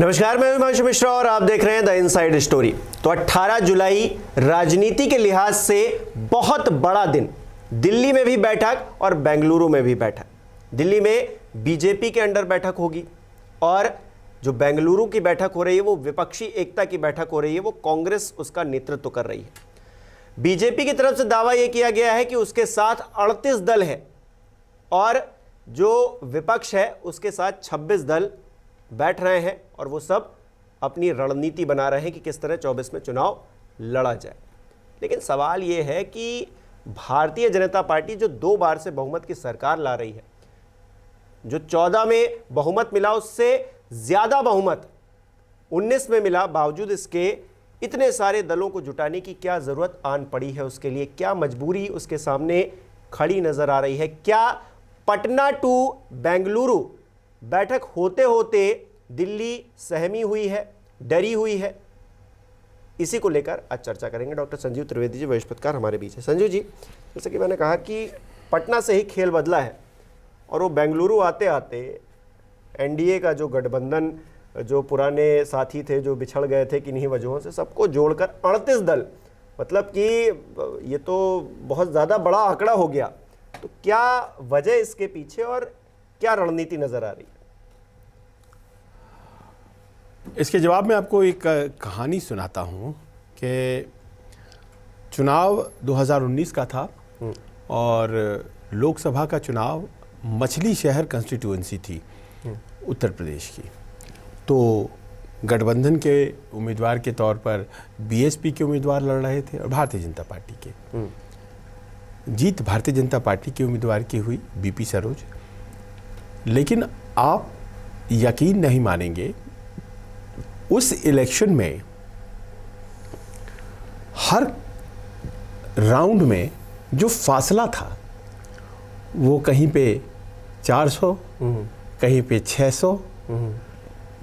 नमस्कार, मैं हिमांशु मिश्रा और आप देख रहे हैं द इनसाइड स्टोरी। तो 18 जुलाई राजनीति के लिहाज से बहुत बड़ा दिन। दिल्ली में भी बैठक और बेंगलुरु में भी बैठक। दिल्ली में बीजेपी के अंडर बैठक होगी और जो बेंगलुरु की बैठक हो रही है वो विपक्षी एकता की बैठक हो रही है, वो कांग्रेस उसका नेतृत्व कर रही है। बीजेपी की तरफ से दावा यह किया गया है कि उसके साथ 38 दल है और जो विपक्ष है उसके साथ 26 दल बैठ रहे हैं और वो सब अपनी रणनीति बना रहे हैं कि किस तरह 24 में चुनाव लड़ा जाए। लेकिन सवाल ये है कि भारतीय जनता पार्टी जो 2 बार से बहुमत की सरकार ला रही है, जो 14 में बहुमत मिला उससे ज़्यादा बहुमत 19 में मिला, बावजूद इसके इतने सारे दलों को जुटाने की क्या ज़रूरत आन पड़ी है, उसके लिए क्या मजबूरी उसके सामने खड़ी नज़र आ रही है। क्या पटना टू बेंगलुरु बैठक होते होते दिल्ली सहमी हुई है, डरी हुई है? इसी को लेकर आज चर्चा करेंगे। डॉक्टर संजीव त्रिवेदी जी वरिष्ठ पत्रकार हमारे बीच है। संजीव जी, जैसे कि मैंने कहा कि पटना से ही खेल बदला है और वो बेंगलुरु आते आते एनडीए का जो गठबंधन, जो पुराने साथी थे जो बिछड़ गए थे किन्हीं वजहों से, सबको जोड़कर 38 दल, मतलब कि ये तो बहुत ज़्यादा बड़ा आंकड़ा हो गया। तो क्या वजह इसके पीछे और क्या रणनीति नजर आ रही है? इसके जवाब में आपको एक कहानी सुनाता हूं कि चुनाव 2019 का था और लोकसभा का चुनाव मछली शहर कंस्टिट्यूएंसी थी उत्तर प्रदेश की। तो गठबंधन के उम्मीदवार के तौर पर बीएसपी के उम्मीदवार लड़ रहे थे और भारतीय जनता पार्टी के। जीत भारतीय जनता पार्टी के उम्मीदवार की हुई, बीपी सरोज। लेकिन आप यकीन नहीं मानेंगे, उस इलेक्शन में हर राउंड में जो फासला था वो कहीं पे 400, कहीं पे 600,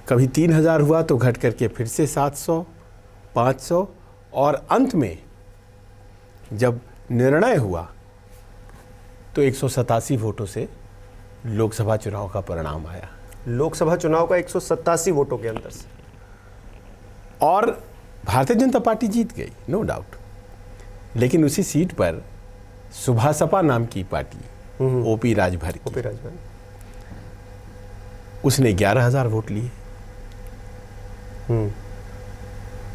कभी 3000 हुआ तो घट करके फिर से 700, 500 और अंत में जब निर्णय हुआ तो 187 वोटों से लोकसभा चुनाव का परिणाम आया। लोकसभा चुनाव का 187 वोटों के अंतर से, और भारतीय जनता पार्टी जीत गई, नो डाउट। लेकिन उसी सीट पर सुभासपा नाम की पार्टी, ओपी राजभर की, उसने 11,000 वोट लिए।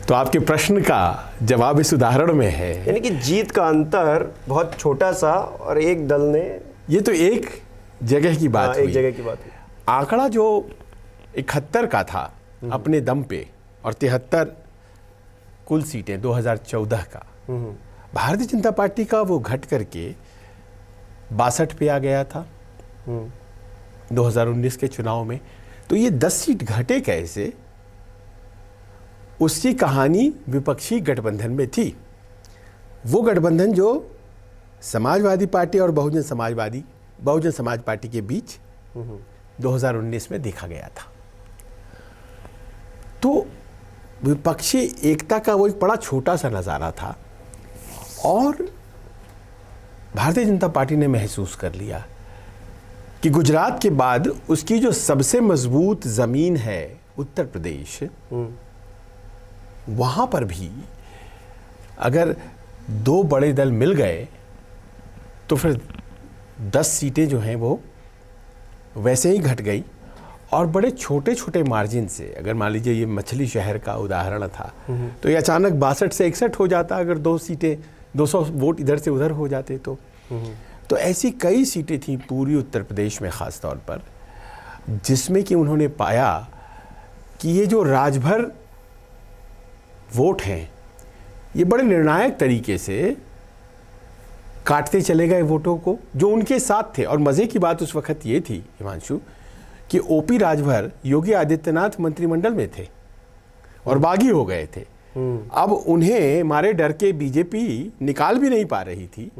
तो आपके प्रश्न का जवाब इस उदाहरण में है, यानी कि जीत का अंतर बहुत छोटा सा और एक दल ने, ये तो एक जगह की बात हुई। एक जगह की बात हुई। आंकड़ा जो 71 का था अपने दम पे और 73 कुल सीटें 2014 का, भारतीय जनता पार्टी का वो घट करके 62 पे आ गया था 2019 के चुनाव में। तो ये 10 सीट घटे कैसे, उसकी कहानी विपक्षी गठबंधन में थी। वो गठबंधन जो समाजवादी पार्टी और बहुजन समाज पार्टी के बीच 2019 में देखा गया था। तो विपक्षी एकता का वो एक बड़ा छोटा सा नज़ारा था और भारतीय जनता पार्टी ने महसूस कर लिया कि गुजरात के बाद उसकी जो सबसे मजबूत ज़मीन है उत्तर प्रदेश, वहाँ पर भी अगर 2 बड़े दल मिल गए तो फिर 10 सीटें जो हैं वो वैसे ही घट गई और बड़े छोटे छोटे मार्जिन से। अगर मान लीजिए ये मछली शहर का उदाहरण था तो ये अचानक 62 से 61 हो जाता अगर 2 सीटें, 200 वोट इधर से उधर हो जाते तो ऐसी कई सीटें थी पूरी उत्तर प्रदेश में ख़ास तौर पर, जिसमें कि उन्होंने पाया कि ये जो राजभर वोट हैं ये बड़े निर्णायक तरीके से काटते चले गए वोटों को जो उनके साथ थे। और मज़े की बात उस वक्त ये थी हिमांशु कि ओपी राजभर योगी आदित्यनाथ मंत्रिमंडल में थे और बागी हो गए थे। अब उन्हें मारे डर के बीजेपी निकाल भी नहीं पा रही थी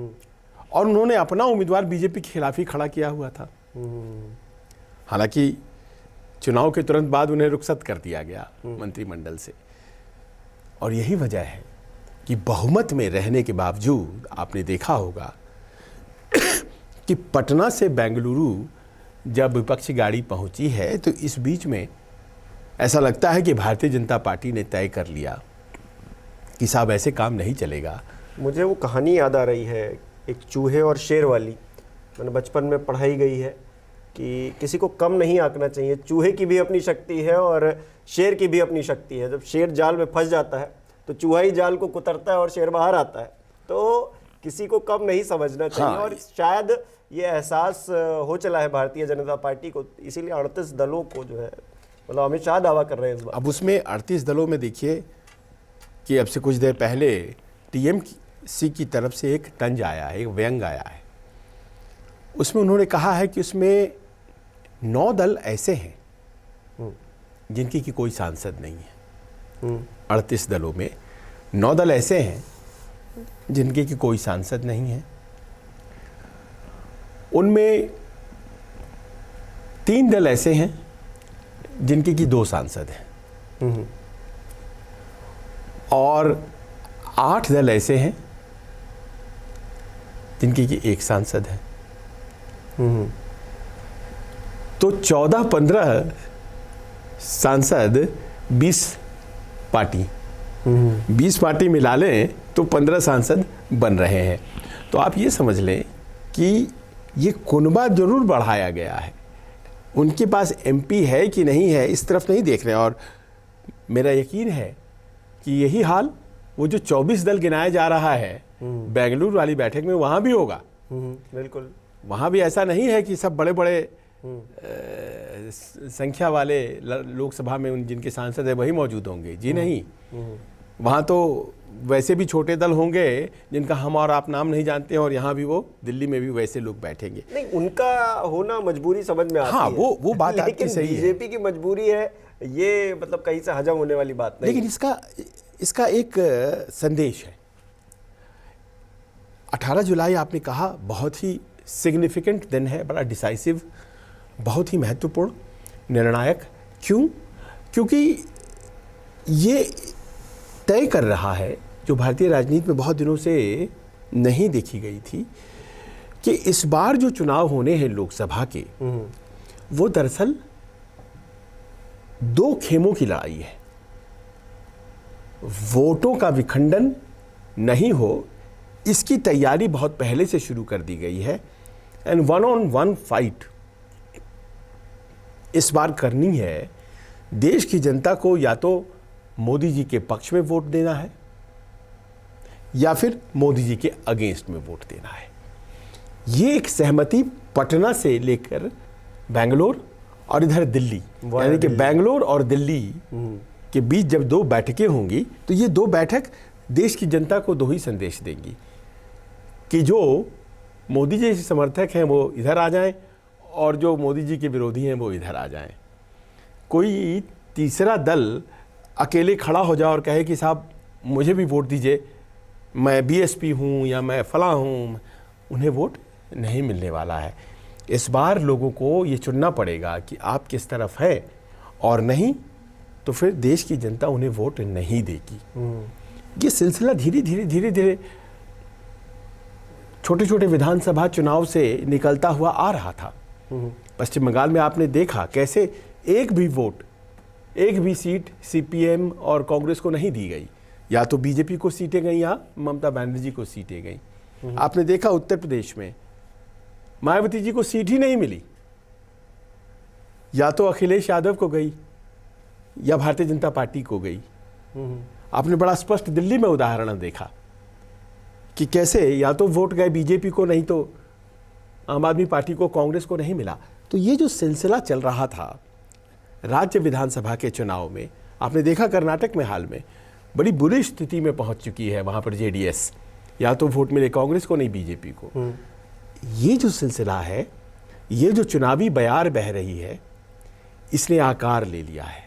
और उन्होंने अपना उम्मीदवार बीजेपी के खिलाफ ही खड़ा किया हुआ था। हालांकि चुनाव के तुरंत बाद उन्हें रुखसत कर दिया गया मंत्रिमंडल से। और यही वजह है कि बहुमत में रहने के बावजूद आपने देखा होगा कि पटना से बेंगलुरु जब विपक्षी गाड़ी पहुंची है तो इस बीच में ऐसा लगता है कि भारतीय जनता पार्टी ने तय कर लिया कि साहब ऐसे काम नहीं चलेगा। मुझे वो कहानी याद आ रही है, एक चूहे और शेर वाली। मैंने बचपन में पढ़ाई गई है कि किसी को कम नहीं आंकना चाहिए। चूहे की भी अपनी शक्ति है और शेर की भी अपनी शक्ति है। जब शेर जाल में फंस जाता है तो चूहा ही जाल को कुतरता है और शेर बाहर आता है। तो किसी को कम नहीं समझना चाहिए। हाँ। और शायद ये एहसास हो चला है भारतीय जनता पार्टी को, इसीलिए 38 दलों को जो है, मतलब अमित शाह दावा कर रहे हैं इस बार। अब उसमें 38 दलों में देखिए कि अब से कुछ देर पहले टीएमसी की तरफ से एक तंज आया है, एक व्यंग आया है। उसमें उन्होंने कहा है कि उसमें 9 दल ऐसे हैं जिनकी की कोई सांसद नहीं है। 38 दलों में 9 दल ऐसे हैं जिनके की कोई सांसद नहीं है। उनमें 3 दल ऐसे हैं जिनके की 2 सांसद हैं और 8 दल ऐसे हैं जिनके की 1 सांसद है। तो 14-15 सांसद 20 पार्टी 20 पार्टी मिला लें तो 15 सांसद बन रहे हैं। तो आप ये समझ लें कि ये कुनबा जरूर बढ़ाया गया है। उनके पास एमपी है कि नहीं है इस तरफ नहीं देख रहे हैं। और मेरा यकीन है कि यही हाल वो जो 24 दल गिनाया जा रहा है बेंगलुरु वाली बैठक में वहाँ भी होगा। बिल्कुल, वहाँ भी ऐसा नहीं है कि सब बड़े बड़े संख्या वाले लोकसभा में उन जिनके सांसद है वही मौजूद होंगे। जी नहीं, वहाँ तो वैसे भी छोटे दल होंगे जिनका हम और आप नाम नहीं जानते हैं और यहाँ भी वो दिल्ली में भी वैसे लोग बैठेंगे। नहीं, उनका होना मजबूरी समझ में आती हाँ, है। वो बात आपकी सही है। बीजेपी की मजबूरी है ये, मतलब कहीं से हजम होने वाली बात नहीं। लेकिन इसका एक संदेश है। 18 जुलाई आपने कहा बहुत ही सिग्निफिकेंट दिन है, बड़ा डिसाइसिव, बहुत ही महत्वपूर्ण, निर्णायक। क्यों? क्योंकि ये तय कर रहा है जो भारतीय राजनीति में बहुत दिनों से नहीं देखी गई थी कि इस बार जो चुनाव होने हैं लोकसभा के, वो दरअसल 2 खेमों की लड़ाई है। वोटों का विखंडन नहीं हो, इसकी तैयारी बहुत पहले से शुरू कर दी गई है। एंड 1-on-1 फाइट इस बार करनी है। देश की जनता को या तो मोदी जी के पक्ष में वोट देना है या फिर मोदी जी के अगेंस्ट में वोट देना है। ये एक सहमति पटना से लेकर बेंगलोर और इधर दिल्ली, यानी कि बेंगलोर और दिल्ली के बीच जब 2 बैठकें होंगी तो ये 2 बैठक देश की जनता को 2 ही संदेश देंगी कि जो मोदी जी के समर्थक हैं वो इधर आ जाएं और जो मोदी जी के विरोधी हैं वो इधर आ जाएं। कोई तीसरा दल अकेले खड़ा हो जाए और कहे कि साहब मुझे भी वोट दीजिए, मैं बीएसपी हूँ या मैं फलां हूँ, उन्हें वोट नहीं मिलने वाला है। इस बार लोगों को ये चुनना पड़ेगा कि आप किस तरफ हैं, और नहीं तो फिर देश की जनता उन्हें वोट नहीं देगी। ये सिलसिला धीरे धीरे छोटे छोटे विधानसभा चुनाव से निकलता हुआ आ रहा था। पश्चिम बंगाल में आपने देखा कैसे एक भी वोट, एक भी सीट सीपीएम और कांग्रेस को नहीं दी गई। या तो बीजेपी को सीटें गई या ममता बनर्जी को सीटें गई। आपने देखा उत्तर प्रदेश में मायावती जी को सीट ही नहीं मिली, या तो अखिलेश यादव को गई या भारतीय जनता पार्टी को गई। आपने बड़ा स्पष्ट दिल्ली में उदाहरण देखा कि कैसे या तो वोट गए बीजेपी को, नहीं तो आम आदमी पार्टी को, कांग्रेस को नहीं मिला। तो ये जो सिलसिला चल रहा था राज्य विधानसभा के चुनाव में, आपने देखा कर्नाटक में हाल में बड़ी बुरी स्थिति में पहुंच चुकी है। वहां पर जेडीएस, या तो वोट मिले कांग्रेस को नहीं बीजेपी को। ये जो सिलसिला है, ये जो चुनावी बयार बह रही है, इसने आकार ले लिया है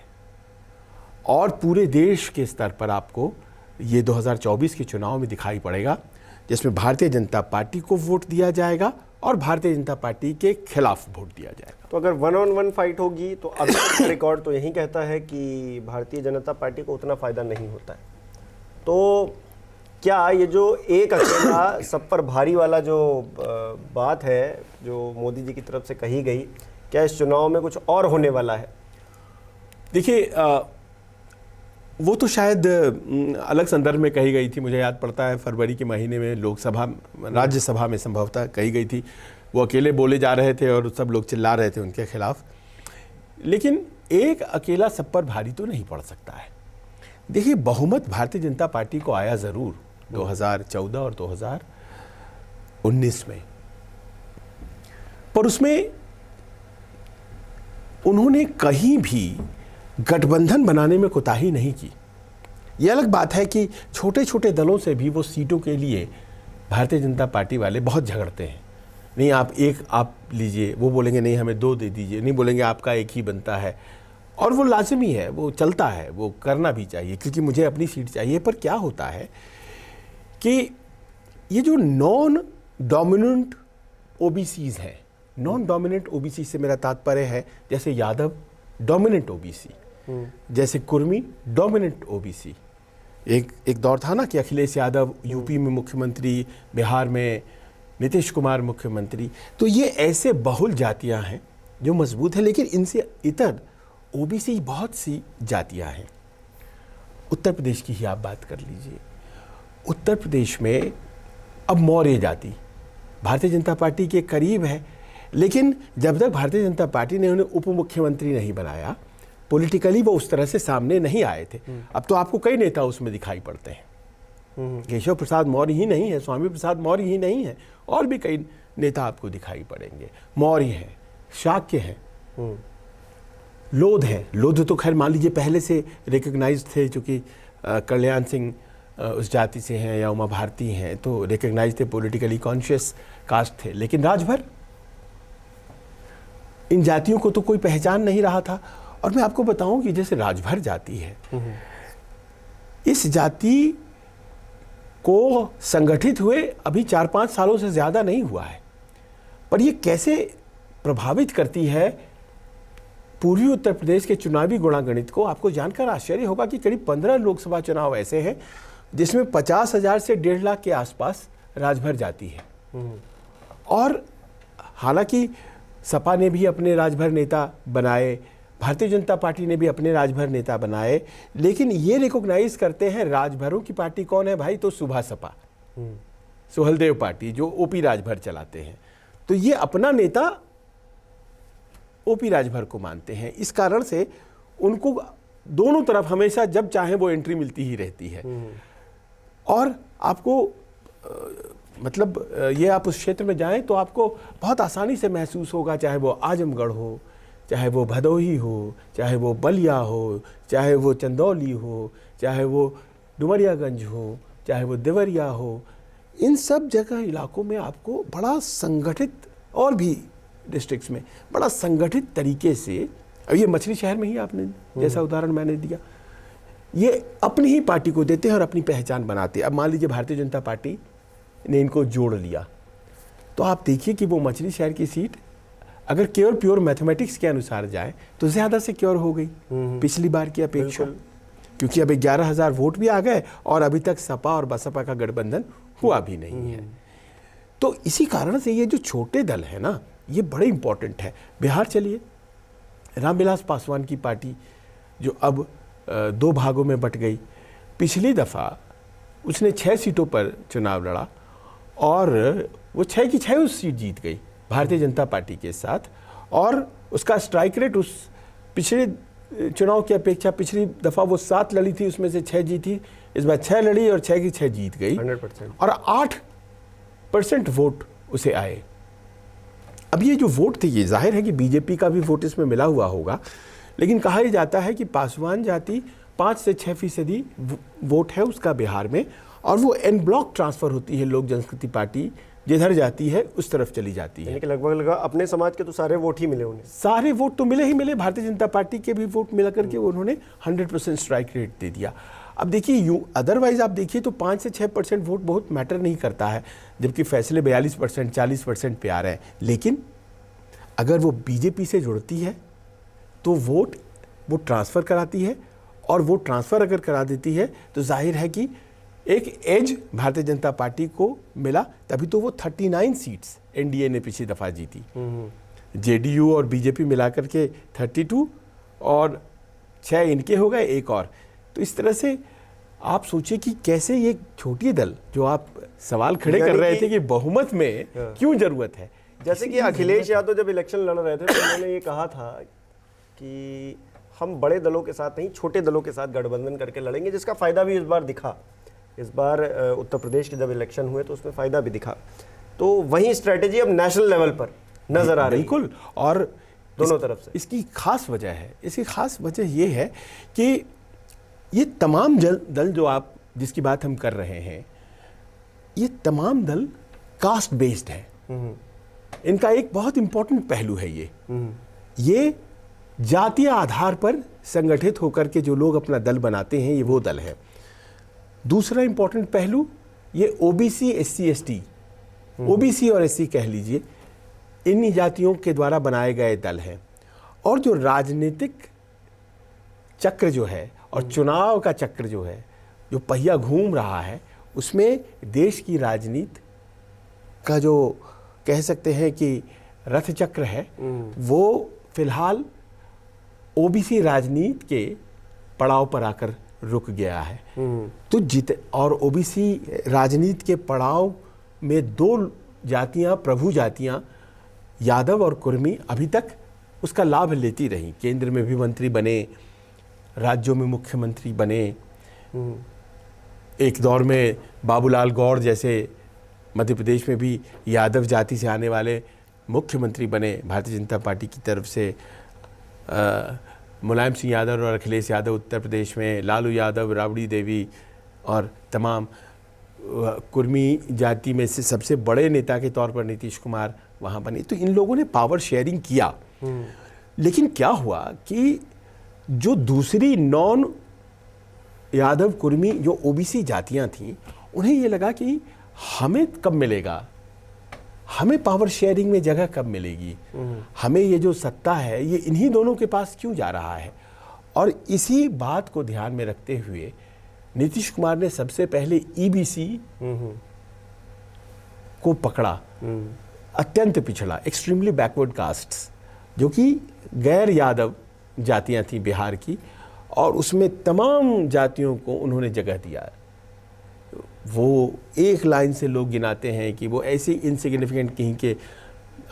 और पूरे देश के स्तर पर आपको ये 2024 के चुनाव में दिखाई पड़ेगा, जिसमें भारतीय जनता पार्टी को वोट दिया जाएगा और भारतीय जनता पार्टी के खिलाफ वोट दिया जाएगा। तो अगर 1-on-1 फाइट होगी तो अभी का रिकॉर्ड तो यही कहता है कि भारतीय जनता पार्टी को उतना फायदा नहीं होता है। तो क्या ये जो एक अकेला सब पर भारी वाला जो बात है जो मोदी जी की तरफ से कही गई, क्या इस चुनाव में कुछ और होने वाला है? देखिए वो तो शायद अलग संदर्भ में कही गई थी। मुझे याद पड़ता है फरवरी के महीने में लोकसभा राज्यसभा में संभवतः कही गई थी। वो अकेले बोले जा रहे थे और सब लोग चिल्ला रहे थे उनके खिलाफ। लेकिन एक अकेला सब पर भारी तो नहीं पड़ सकता है। देखिए बहुमत भारतीय जनता पार्टी को आया ज़रूर 2014 और 2019 में, पर उसमें उन्होंने कहीं भी गठबंधन बनाने में कोताही नहीं की। यह अलग बात है कि छोटे छोटे दलों से भी वो सीटों के लिए भारतीय जनता पार्टी वाले बहुत झगड़ते हैं। नहीं आप एक आप लीजिए, वो बोलेंगे नहीं हमें 2 दे दीजिए, नहीं बोलेंगे आपका एक ही बनता है। और वो लाजमी है, वो चलता है, वो करना भी चाहिए क्योंकि मुझे अपनी सीट चाहिए। पर क्या होता है कि ये जो नॉन डोमिनेंट ओबीसीज हैं, नॉन डोमिनेंट ओबीसी से मेरा तात्पर्य है जैसे यादव डोमिनेंट ओबीसी, जैसे कुर्मी डोमिनेंट ओबीसी। एक दौर था ना कि अखिलेश यादव यूपी में मुख्यमंत्री, बिहार में नीतीश कुमार मुख्यमंत्री। तो ये ऐसे बहुल जातियां हैं जो मजबूत है। लेकिन इनसे इतर ओबीसी बहुत सी जातियां हैं। उत्तर प्रदेश की ही आप बात कर लीजिए। उत्तर प्रदेश में अब मौर्य जाति भारतीय जनता पार्टी के करीब है, लेकिन जब तक भारतीय जनता पार्टी ने उन्हें उप मुख्यमंत्री नहीं बनाया, पॉलिटिकली वो उस तरह से सामने नहीं आए थे। अब तो आपको कई नेता उसमें दिखाई पड़ते हैं। केशव प्रसाद मौर्य ही नहीं है, स्वामी प्रसाद मौर्य ही नहीं है, और भी कई नेता आपको दिखाई पड़ेंगे। मौर्य हैं, शाक्य हैं, लोध हैं। लोध तो खैर मान लीजिए पहले से रिकग्नाइज थे, चूँकि कल्याण सिंह उस जाति से हैं या उमा भारती हैं, तो रिकग्नाइज थे, पॉलिटिकली कॉन्शियस कास्ट थे। लेकिन राजभर, इन जातियों को तो कोई पहचान नहीं रहा था। और मैं आपको बताऊं कि जैसे राजभर जाति है, इस जाति को संगठित हुए अभी 4-5 सालों से ज़्यादा नहीं हुआ है, पर ये कैसे प्रभावित करती है पूर्वी उत्तर प्रदेश के चुनावी गुणागणित को, आपको जानकर आश्चर्य होगा कि करीब 15 लोकसभा चुनाव ऐसे हैं जिसमें 50,000 से 1.5 लाख के आसपास राजभर जाति है। और हालांकि सपा ने भी अपने राजभर नेता बनाए, भारतीय जनता पार्टी ने भी अपने राजभर नेता बनाए, लेकिन ये रिकॉग्नाइज करते हैं राजभरों की पार्टी कौन है भाई, तो सुभा सपा, सुहलदेव पार्टी जो ओपी राजभर चलाते हैं। तो ये अपना नेता ओपी राजभर को मानते हैं। इस कारण से उनको दोनों तरफ हमेशा जब चाहे वो एंट्री मिलती ही रहती है। और आपको मतलब ये आप उस क्षेत्र में जाएं तो आपको बहुत आसानी से महसूस होगा, चाहे वो आजमगढ़ हो, चाहे वो भदोही हो, चाहे वो बलिया हो, चाहे वो चंदौली हो, चाहे वो डुमरियागंज हो, चाहे वो देवरिया हो, इन सब जगह इलाकों में आपको बड़ा संगठित, और भी डिस्ट्रिक्ट्स में बड़ा संगठित तरीके से, अब ये मछली शहर में ही आपने जैसा उदाहरण मैंने दिया, ये अपनी ही पार्टी को देते हैं और अपनी पहचान बनाते हैं। अब मान लीजिए भारतीय जनता पार्टी ने इनको जोड़ लिया, तो आप देखिए कि वो मछली शहर की सीट अगर केवल प्योर मैथमेटिक्स के अनुसार जाए तो ज़्यादा सिक्योर हो गई पिछली बार की अपेक्षा, क्योंकि अब 11,000 वोट भी आ गए और अभी तक सपा और बसपा का गठबंधन हुआ भी नहीं है। तो इसी कारण से ये जो छोटे दल है ना, ये बड़े इंपॉर्टेंट है। बिहार चलिए, रामविलास पासवान की पार्टी जो अब 2 भागों में बट गई, पिछली दफ़ा उसने 6 सीटों पर चुनाव लड़ा और वो 6 की 6 उस सीट जीत गई भारतीय जनता पार्टी के साथ, और उसका स्ट्राइक रेट उस पिछले चुनाव की अपेक्षा, पिछली दफ़ा वो 7 लड़ी थी, उसमें से 6 जीती, इस बार 6 लड़ी और 6 की 6 जीत गई 100%। और 8% वोट उसे आए। अब ये जो वोट थे, ये जाहिर है कि बीजेपी का भी वोट इसमें मिला हुआ होगा, लेकिन कहा यह जाता है कि पासवान जाति 5 से 6% वोट है उसका बिहार में, और वो एन ब्लॉक ट्रांसफ़र होती है, लोक जनशक्ति पार्टी जिधर जाती है उस तरफ चली जाती है। लगभग अपने समाज के तो सारे वोट ही मिले उन्हें, सारे वोट तो मिले ही मिले। भारतीय जनता पार्टी के भी वोट मिला करके उन्होंने 100% स्ट्राइक रेट दे दिया। अब देखिए यूँ अदरवाइज आप देखिए तो 5 से 6% वोट बहुत मैटर नहीं करता है, जबकि फैसले 42% 40% पे आ रहे हैं। लेकिन अगर वो बीजेपी से जुड़ती है तो वोट वो ट्रांसफ़र कराती है, और वो ट्रांसफ़र अगर करा देती है तो जाहिर है कि एक एज भारतीय जनता पार्टी को मिला, तभी तो वो 39 सीट्स एनडीए ने पिछली दफ़ा जीती। जेडीयू और बीजेपी मिलाकर के 32 और 6 इनके हो गए, एक और। तो इस तरह से आप सोचिए कि कैसे ये छोटी दल, जो आप सवाल खड़े कर रहे थे कि बहुमत में क्यों जरूरत है। जैसे कि अखिलेश यादव जब इलेक्शन लड़ रहे थे तो उन्होंने ये कहा था कि हम बड़े दलों के साथ नहीं, छोटे दलों के साथ गठबंधन करके लड़ेंगे, जिसका फायदा भी इस बार दिखा। इस बार उत्तर प्रदेश के जब इलेक्शन हुए तो उसमें फायदा भी दिखा। तो वही स्ट्रेटेजी अब नेशनल लेवल पर नजर आ रही है। बिल्कुल, और दोनों तरफ से इसकी खास वजह है। इसकी खास वजह ये है कि ये तमाम दल जो आप जिसकी बात हम कर रहे हैं, ये तमाम दल कास्ट बेस्ड है। इनका एक बहुत इंपॉर्टेंट पहलू है ये जातीय आधार पर संगठित होकर के जो लोग अपना दल बनाते हैं, ये वो दल है। दूसरा इंपॉर्टेंट पहलू, ये ओबीसी, एससी, एसटी, ओबीसी और एससी कह लीजिए, इन जातियों के द्वारा बनाए गए दल हैं। और जो राजनीतिक चक्र जो है और चुनाव का चक्र जो है, जो पहिया घूम रहा है, उसमें देश की राजनीति का जो कह सकते हैं कि रथ चक्र है, वो फिलहाल ओबीसी राजनीति के पड़ाव पर आकर रुक गया है। तो और ओबीसी राजनीति के पड़ाव में 2 जातियां, प्रभु जातियां, यादव और कुर्मी, अभी तक उसका लाभ लेती रही। केंद्र में भी मंत्री बने, राज्यों में मुख्यमंत्री बने। एक दौर में बाबूलाल गौड़ जैसे मध्य प्रदेश में भी यादव जाति से आने वाले मुख्यमंत्री बने भारतीय जनता पार्टी की तरफ से। मुलायम सिंह यादव और अखिलेश यादव उत्तर प्रदेश में, लालू यादव, राबड़ी देवी और तमाम कुर्मी जाति में से सबसे बड़े नेता के तौर पर नीतीश कुमार वहाँ बने। तो इन लोगों ने पावर शेयरिंग किया। लेकिन क्या हुआ कि जो दूसरी नॉन यादव कुर्मी जो ओबीसी जातियां थीं, उन्हें ये लगा कि हमें कब मिलेगा, हमें पावर शेयरिंग में जगह कब मिलेगी, हमें ये जो सत्ता है ये इन्हीं दोनों के पास क्यों जा रहा है। और इसी बात को ध्यान में रखते हुए नीतीश कुमार ने सबसे पहले ईबीसी को पकड़ा, अत्यंत पिछड़ा, एक्सट्रीमली बैकवर्ड कास्ट्स, जो कि गैर यादव जातियां थी बिहार की, और उसमें तमाम जातियों को उन्होंने जगह दिया। वो एक लाइन से लोग गिनाते हैं कि वो ऐसे इनसिग्निफिकेंट कहीं के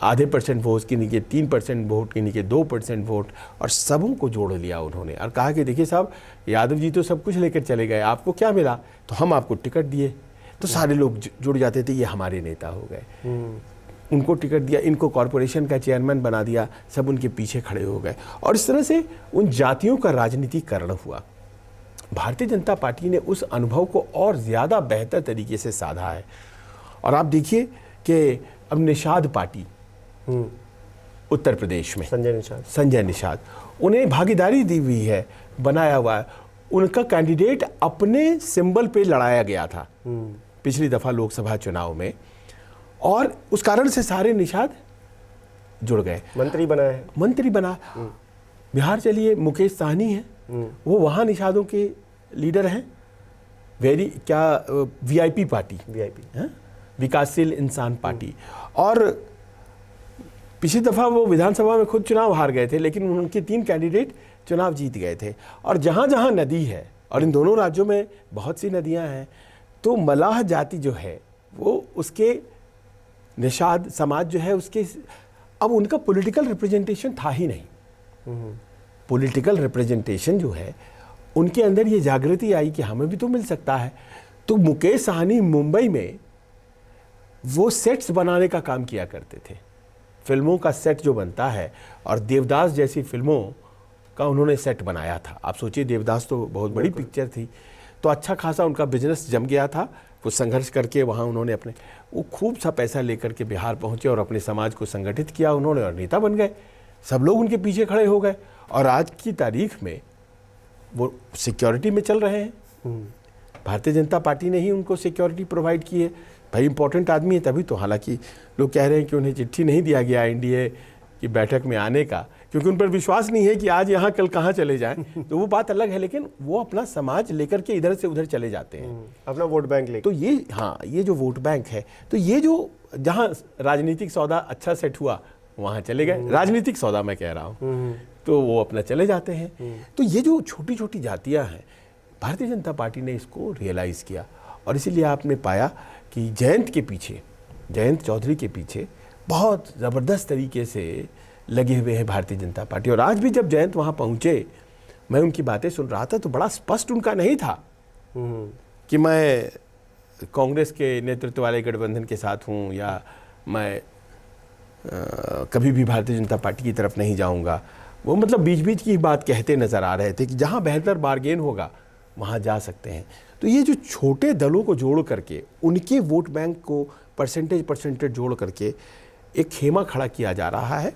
आधे % वोट, किन्हीं के 3% वोट, किन्हीं के 2% वोट, और सबों को जोड़ लिया उन्होंने और कहा कि देखिए साहब, यादव जी तो सब कुछ लेकर चले गए, आपको क्या मिला, तो हम आपको टिकट दिए। तो सारे लोग जुड़ जाते थे, ये हमारे नेता हो गए। उनको टिकट दिया, इनको कॉरपोरेशन का चेयरमैन बना दिया, सब उनके पीछे खड़े हो गए। और इस तरह से उन जातियों का राजनीतिकरण हुआ। भारतीय जनता पार्टी ने उस अनुभव को और ज़्यादा बेहतर तरीके से साधा है। और आप देखिए कि अब निषाद पार्टी उत्तर प्रदेश में, संजय निषाद, उन्हें भागीदारी दी हुई है, बनाया हुआ है। उनका कैंडिडेट अपने सिंबल पे लड़ाया गया था पिछली दफ़ा लोकसभा चुनाव में, और उस कारण से सारे निषाद जुड़ गए। मंत्री बना। बिहार चलिए, मुकेश सहनी है, वो वहाँ निषादों के लीडर हैं। वीआईपी पार्टी, विकासशील इंसान पार्टी। और पिछली दफ़ा वो विधानसभा में खुद चुनाव हार गए थे, लेकिन उनके 3 कैंडिडेट चुनाव जीत गए थे। और जहाँ जहाँ नदी है, और इन दोनों राज्यों में बहुत सी नदियाँ हैं, तो मलाह जाति जो है वो उसके निषाद समाज जो है उसके, अब उनका पॉलिटिकल रिप्रेजेंटेशन था ही नहीं। पॉलिटिकल रिप्रेजेंटेशन जो है, उनके अंदर ये जागृति आई कि हमें भी तो मिल सकता है। तो मुकेश सहनी मुंबई में वो सेट्स बनाने का काम किया करते थे, फिल्मों का सेट जो बनता है, और देवदास जैसी फिल्मों का उन्होंने सेट बनाया था। आप सोचिए, देवदास तो बहुत बड़ी पिक्चर थी, तो अच्छा खासा उनका बिजनेस जम गया था। वो संघर्ष करके वहाँ उन्होंने वो खूब सा पैसा लेकर के बिहार पहुँचे और अपने समाज को संगठित किया उन्होंने, और नेता बन गए। सब लोग उनके पीछे खड़े हो गए, और आज की तारीख में वो सिक्योरिटी में चल रहे हैं। भारतीय जनता पार्टी ने ही उनको सिक्योरिटी प्रोवाइड की है। भाई इंपॉर्टेंट आदमी है तभी तो। हालांकि लोग कह रहे हैं कि उन्हें चिट्ठी नहीं दिया गया एनडीए की बैठक में आने का, क्योंकि उन पर विश्वास नहीं है कि आज यहाँ कल कहाँ चले जाएं। तो वो बात अलग है, लेकिन वो अपना समाज लेकर के इधर से उधर चले जाते हैं, अपना वोट बैंक लेकर। तो ये जो वोट बैंक है, तो ये जो जहाँ राजनीतिक सौदा अच्छा सेट हुआ, वहाँ चले गए, राजनीतिक सौदा मैं कह रहा हूँ, तो वो अपना चले जाते हैं। तो ये जो छोटी छोटी जातियाँ हैं, भारतीय जनता पार्टी ने इसको रियलाइज़ किया और इसीलिए आपने पाया कि जयंत चौधरी के पीछे बहुत ज़बरदस्त तरीके से लगे हुए हैं भारतीय जनता पार्टी। और आज भी जब जयंत वहाँ पहुँचे, मैं उनकी बातें सुन रहा था तो बड़ा स्पष्ट उनका नहीं था कि मैं कांग्रेस के नेतृत्व वाले गठबंधन के साथ हूँ या मैं कभी भी भारतीय जनता पार्टी की तरफ नहीं जाऊँगा। वो मतलब बीच बीच की बात कहते नज़र आ रहे थे कि जहाँ बेहतर बार्गेन होगा वहाँ जा सकते हैं। तो ये जो छोटे दलों को जोड़ करके, उनके वोट बैंक को परसेंटेज जोड़ करके एक खेमा खड़ा किया जा रहा है,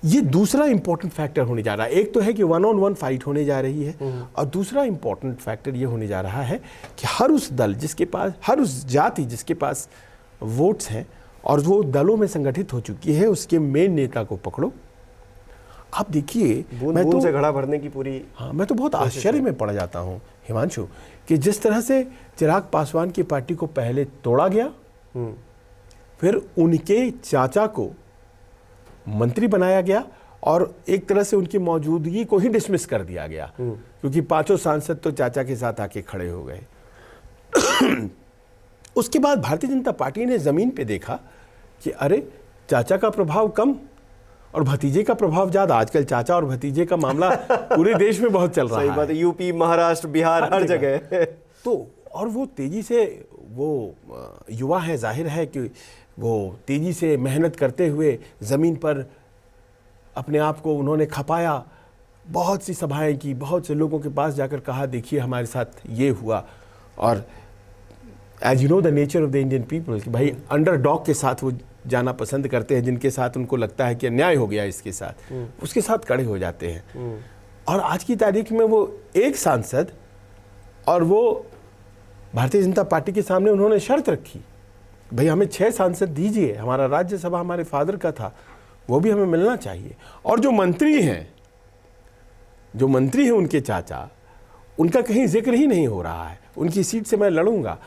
ये दूसरा इंपॉर्टेंट फैक्टर होने जा रहा है। एक तो है कि 1-on-1 फाइट होने जा रही है और दूसरा इंपॉर्टेंट फैक्टर ये होने जा रहा है कि हर उस दल जिसके पास, हर उस जाति जिसके पास वोट्स हैं और वो दलों में संगठित हो चुकी है, उसके मेन नेता को पकड़ो। आप देखिए, मैं तो से घड़ा भरने की पूरी, हाँ, मैं तो बहुत आश्चर्य में पड़ जाता हूँ हिमांशु कि जिस तरह से चिराग पासवान की पार्टी को पहले तोड़ा गया, फिर उनके चाचा को मंत्री बनाया गया और एक तरह से उनकी मौजूदगी को ही डिसमिस कर दिया गया क्योंकि 5 सांसद तो चाचा के साथ आके खड़े हो गए। उसके बाद भारतीय जनता पार्टी ने जमीन पे देखा कि अरे, चाचा का प्रभाव कम और भतीजे का प्रभाव ज्यादा। आजकल चाचा और भतीजे का मामला पूरे देश में बहुत चल रहा है। सही बात है, यूपी, महाराष्ट्र, बिहार, हर जगह। तो और वो तेजी से, वो युवा है, जाहिर है कि वो तेजी से मेहनत करते हुए ज़मीन पर अपने आप को उन्होंने खपाया, बहुत सी सभाएं की, बहुत से लोगों के पास जाकर कहा देखिए हमारे साथ ये हुआ। और as you know the nature of the Indian people कि भाई अंडरडॉग के साथ वो जाना पसंद करते हैं, जिनके साथ उनको लगता है कि अन्याय हो गया इसके साथ, उसके साथ खड़े हो जाते हैं। और आज की तारीख में वो एक सांसद, और वो भारतीय जनता पार्टी के सामने उन्होंने शर्त रखी, भाई हमें 6 सांसद दीजिए, हमारा राज्यसभा हमारे फादर का था, वो भी हमें मिलना चाहिए। और जो मंत्री हैं उनके चाचा, उनका कहीं जिक्र ही नहीं हो रहा है। उनकी सीट से मैं लड़ूंगा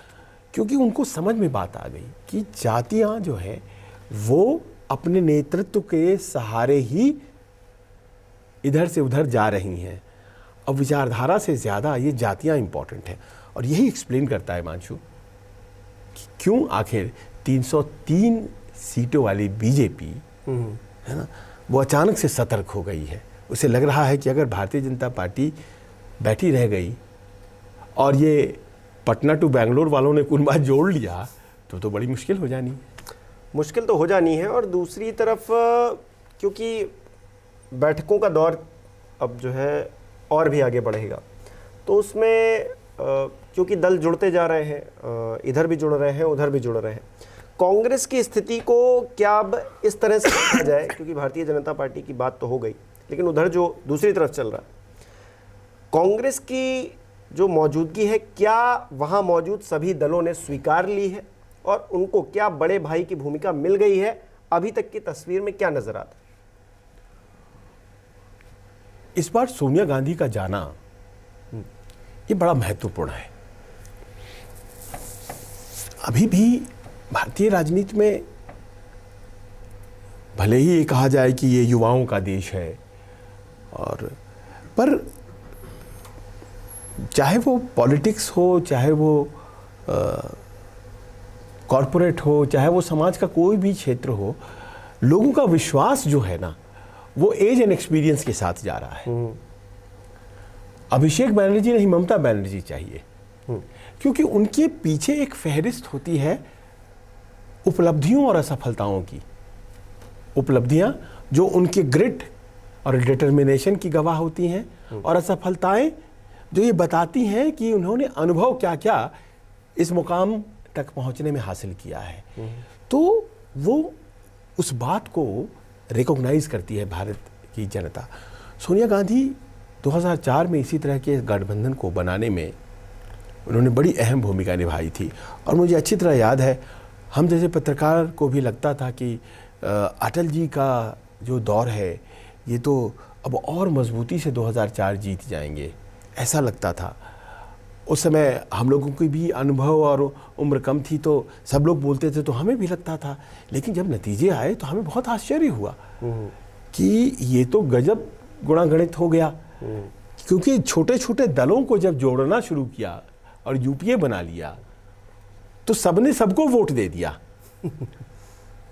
क्योंकि उनको समझ में बात आ गई कि जातियां जो है वो अपने नेतृत्व के सहारे ही इधर से उधर जा रही हैं। अब विचारधारा से ज़्यादा ये जातियां इंपॉर्टेंट हैं। और यही एक्सप्लेन करता है मानशु कि क्यों आखिर 303 सीटों वाली बीजेपी है ना, वो अचानक से सतर्क हो गई है। उसे लग रहा है कि अगर भारतीय जनता पार्टी बैठी रह गई और ये पटना टू बेंगलोर वालों ने कुछ बात जोड़ लिया तो बड़ी मुश्किल हो जानी है। मुश्किल तो हो जानी है। और दूसरी तरफ क्योंकि बैठकों का दौर अब जो है और भी आगे बढ़ेगा, तो उसमें क्योंकि दल जुड़ते जा रहे हैं, इधर भी जुड़ रहे हैं, उधर भी जुड़ रहे हैं, कांग्रेस की स्थिति को क्या अब इस तरह से देखा जाए, क्योंकि भारतीय जनता पार्टी की बात तो हो गई, लेकिन उधर जो दूसरी तरफ चल रहा है, कांग्रेस की जो मौजूदगी है, क्या वहाँ मौजूद सभी दलों ने स्वीकार ली है और उनको क्या बड़े भाई की भूमिका मिल गई है? अभी तक की तस्वीर में क्या नजर आता है? इस बार सोनिया गांधी का जाना ये बड़ा महत्वपूर्ण है। अभी भी भारतीय राजनीति में भले ही ये कहा जाए कि ये युवाओं का देश है, और पर चाहे वो पॉलिटिक्स हो, चाहे वो कॉरपोरेट हो, चाहे वो समाज का कोई भी क्षेत्र हो, लोगों का विश्वास जो है ना, वो एज एंड एक्सपीरियंस के साथ जा रहा है। अभिषेक बनर्जी नहीं, ममता बनर्जी चाहिए, क्योंकि उनके पीछे एक फहरिस्त होती है उपलब्धियों और असफलताओं की। उपलब्धियां जो उनके ग्रिट और डिटर्मिनेशन की गवाह होती हैं, और असफलताएं जो ये बताती हैं कि उन्होंने अनुभव क्या क्या इस मुकाम तक पहुंचने में हासिल किया है। तो वो उस बात को रिकॉग्नाइज करती है भारत की जनता। सोनिया गांधी 2004 में इसी तरह के गठबंधन को बनाने में उन्होंने बड़ी अहम भूमिका निभाई थी। और मुझे अच्छी तरह याद है, हम जैसे पत्रकार को भी लगता था कि अटल जी का जो दौर है ये तो अब और मजबूती से 2004 जीत जाएंगे, ऐसा लगता था। उस समय हम लोगों की भी अनुभव और उम्र कम थी, तो सब लोग बोलते थे तो हमें भी लगता था, लेकिन जब नतीजे आए तो हमें बहुत आश्चर्य हुआ कि ये तो गजब गुणागणित हो गया। क्योंकि छोटे छोटे दलों को जब जोड़ना शुरू किया और यूपीए बना लिया तो सबने सबको वोट दे दिया।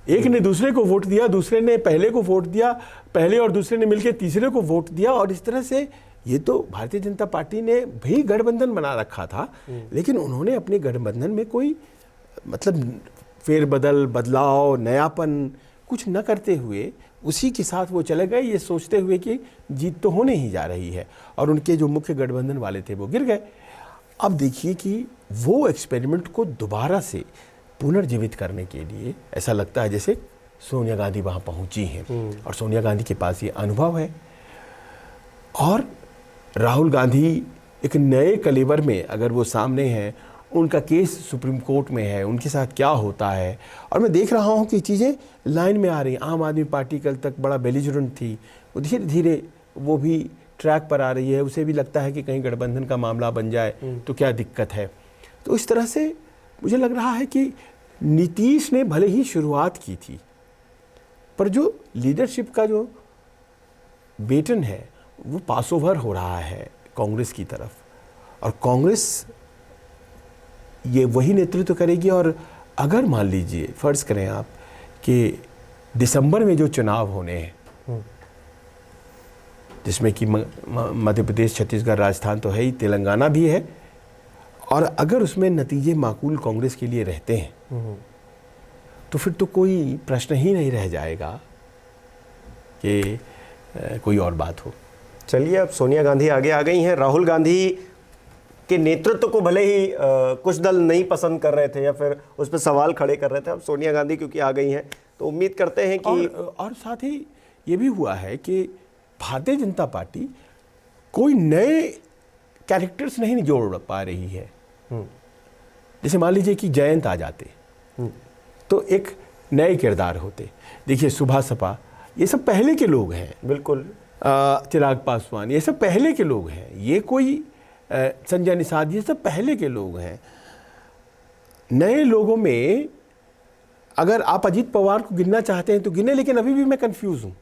एक ने दूसरे को वोट दिया, दूसरे ने पहले को वोट दिया, पहले और दूसरे ने मिलकर तीसरे को वोट दिया, और इस तरह से ये तो भारतीय जनता पार्टी ने भी गठबंधन बना रखा था, लेकिन उन्होंने अपने गठबंधन में कोई मतलब फेरबदल, बदलाव, नयापन कुछ न करते हुए उसी के साथ वो चले गए, ये सोचते हुए कि जीत तो होने ही जा रही है, और उनके जो मुख्य गठबंधन वाले थे वो गिर गए। अब देखिए कि वो एक्सपेरिमेंट को दोबारा से पुनर्जीवित करने के लिए ऐसा लगता है जैसे सोनिया गांधी वहाँ पहुँची हैं, और सोनिया गांधी के पास ये अनुभव है, और राहुल गांधी एक नए कलेवर में अगर वो सामने हैं, उनका केस सुप्रीम कोर्ट में है, उनके साथ क्या होता है, और मैं देख रहा हूँ कि चीज़ें लाइन में आ रही हैं। आम आदमी पार्टी कल तक बड़ा बेलिजरेंट थी, वो धीरे धीरे वो भी ट्रैक पर आ रही है, उसे भी लगता है कि कहीं गठबंधन का मामला बन जाए तो क्या दिक्कत है। तो इस तरह से मुझे लग रहा है कि नीतीश ने भले ही शुरुआत की थी, पर जो लीडरशिप का जो बेटन है वो पास ओवर हो रहा है कांग्रेस की तरफ, और कांग्रेस ये वही नेतृत्व करेगी। और अगर मान लीजिए फर्ज करें आप कि दिसंबर में जो चुनाव होने हैं, जिसमें कि मध्य प्रदेश, छत्तीसगढ़, राजस्थान तो है ही, तेलंगाना भी है, और अगर उसमें नतीजे माकूल कांग्रेस के लिए रहते हैं तो फिर तो कोई प्रश्न ही नहीं रह जाएगा कि कोई और बात हो। चलिए, अब सोनिया गांधी आगे आ गई हैं। राहुल गांधी के नेतृत्व को भले ही कुछ दल नहीं पसंद कर रहे थे या फिर उस पर सवाल खड़े कर रहे थे, अब सोनिया गांधी क्योंकि आ गई हैं तो उम्मीद करते हैं कि और साथ ही ये भी हुआ है कि भारतीय जनता पार्टी कोई नए कैरेक्टर्स नहीं जोड़ पा रही है। जैसे मान लीजिए कि जयंत आ जाते तो एक नए किरदार होते। देखिए सुभाष सपा, ये सब पहले के लोग हैं, बिल्कुल। चिराग पासवान, ये सब पहले के लोग हैं, ये कोई संजय निषाद, ये सब पहले के लोग हैं। नए लोगों में अगर आप अजीत पवार को गिनना चाहते हैं तो गिने, लेकिन अभी भी मैं कंफ्यूज हूँ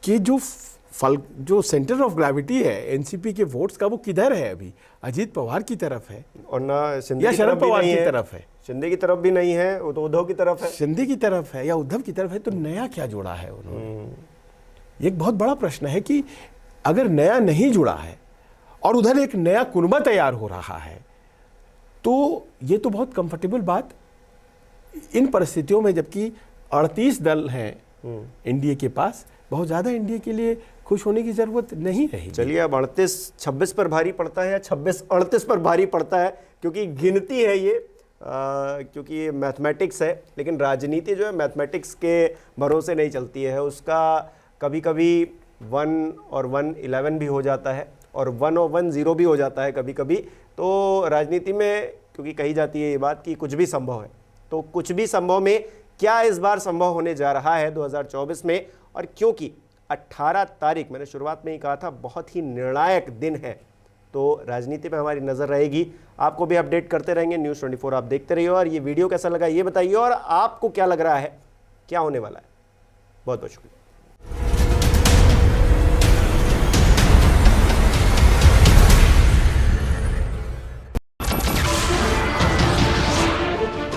कि जो सेंटर ऑफ ग्रेविटी है एनसीपी के वोट्स का वो किधर है। अभी अजीत पवार की तरफ है और ना शिंदे या की शरद तरफ भी पवार नहीं की है। तरफ है, शिंदे की तरफ भी नहीं है, वो तो उद्धव की तरफ है। शिंदे की तरफ है या उद्धव की तरफ है, तो नया क्या जोड़ा है उन्होंने। एक बहुत बड़ा प्रश्न है कि अगर नया नहीं जुड़ा है और उधर एक नया कुनबा तैयार हो रहा है, तो ये तो बहुत कंफर्टेबल बात इन परिस्थितियों में, जबकि 38 दल हैं एनडीए के पास, बहुत ज़्यादा एनडीए के लिए खुश होने की ज़रूरत नहीं रही। चलिए, अब 38-26 पर भारी पड़ता है या 26-38 पर भारी पड़ता है, क्योंकि गिनती है ये, क्योंकि ये मैथमेटिक्स है, लेकिन राजनीति जो है मैथमेटिक्स के भरोसे नहीं चलती है। उसका कभी कभी 1 और 1 11 भी हो जाता है, और 1 और 1 0 भी हो जाता है कभी कभी। तो राजनीति में क्योंकि कही जाती है ये बात कि कुछ भी संभव है, तो कुछ भी संभव में क्या इस बार संभव होने जा रहा है 2024 में। और क्योंकि 18 तारीख, मैंने शुरुआत में ही कहा था, बहुत ही निर्णायक दिन है, तो राजनीति पे हमारी नज़र रहेगी। आपको भी अपडेट करते रहेंगे, न्यूज़ 24 आप देखते रहिए। और ये वीडियो कैसा लगा ये बताइए, और आपको क्या लग रहा है क्या होने वाला है। बहुत बहुत शुक्रिया।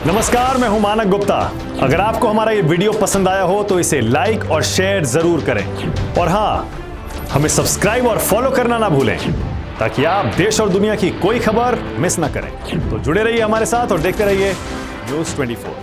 नमस्कार, मैं हूं मानक गुप्ता। अगर आपको हमारा ये वीडियो पसंद आया हो तो इसे लाइक और शेयर जरूर करें, और हाँ, हमें सब्सक्राइब और फॉलो करना ना भूलें ताकि आप देश और दुनिया की कोई खबर मिस ना करें। तो जुड़े रहिए हमारे साथ और देखते रहिए न्यूज़ 24।